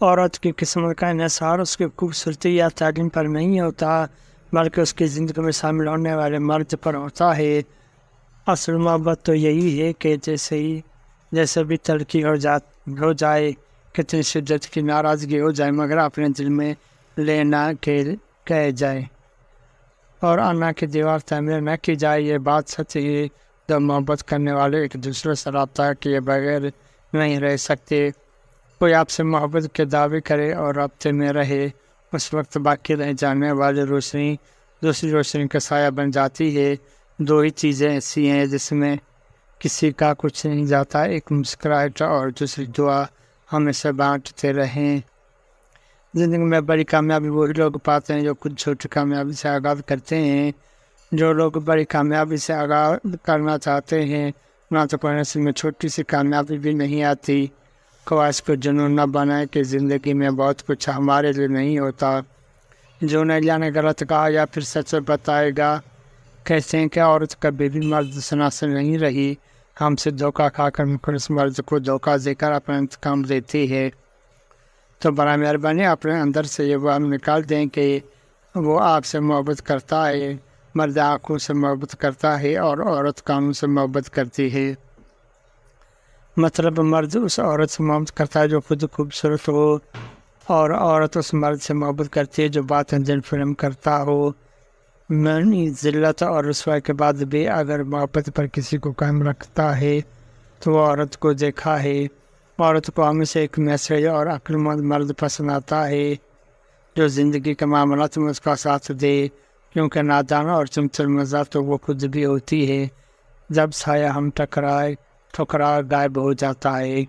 عورت کی قسمت کا انحصار اس کی خوبصورتی یا تعلیم پر نہیں ہوتا، بلکہ اس کی زندگی میں شامل ہونے والے مرد پر ہوتا ہے۔ اصل محبت تو یہی ہے کہ جیسے بھی تلخی ہو جائے، کتنی شدت کی ناراضگی ہو جائے، مگر اپنے دل میں لینا کہہ جائے اور آنا کی دیوار تعمیر نہ کی جائے۔ یہ بات سچ ہے، جب محبت کرنے والے ایک دوسرے سے رابطہ کیے بغیر نہیں رہ سکتے۔ کوئی آپ سے محبت کے دعوے کرے اور رابطے میں رہے، اس وقت باقی رہ جانے والی روشنی دوسری روشنی کا سایہ بن جاتی ہے۔ دو ہی چیزیں ایسی ہیں جس میں کسی کا کچھ نہیں جاتا، ایک مسکراہٹ اور دوسری دعا۔ ہمیشہ بانٹتے رہیں۔ زندگی میں بڑی کامیابی وہی لوگ پاتے ہیں جو کچھ چھوٹی کامیابی سے آغاز کرتے ہیں۔ جو لوگ بڑی کامیابی سے آغاز کرنا چاہتے ہیں، نہ تو نصیب میں چھوٹی سی کامیابی بھی نہیں آتی۔ خواہش کو جنون نہ بنائے کہ زندگی میں بہت کچھ ہمارے لیے نہیں ہوتا۔ جو نیا نے غلط کہا یا پھر سچ بتائے گا۔ کہتے ہیں کہ عورت کبھی بھی مرد شناس نہیں رہی، ہم سے دھوکہ کھا کر مخلص مرد کو دھوکہ دے کر اپنا انتقام لیتی ہے۔ تو برائے مہربانی اپنے اندر سے یہ وہ نکال دیں کہ وہ آپ سے محبت کرتا ہے۔ مرد آنکھوں سے محبت کرتا ہے اور عورت کانوں سے محبت کرتی ہے۔ مطلب مرد اس عورت سے محبت کرتا ہے جو خود خوبصورت ہو، اور عورت اس مرد سے محبت کرتی ہے جو باطن دل فلم کرتا ہو۔ ذلت اور رسوائی کے بعد بھی اگر محبت پر کسی کو قائم رکھتا ہے تو وہ عورت کو دیکھا ہے۔ عورت کو ہمیشہ ایک میسج اور عقل مند مرد پسند آتا ہے جو زندگی کے معاملات میں اس کا ساتھ دے، کیونکہ نادان اور چمچل مزہ تو وہ خود بھی ہوتی ہے۔ جب سایہ ہم ٹھکرا غائب ہو جاتا ہے۔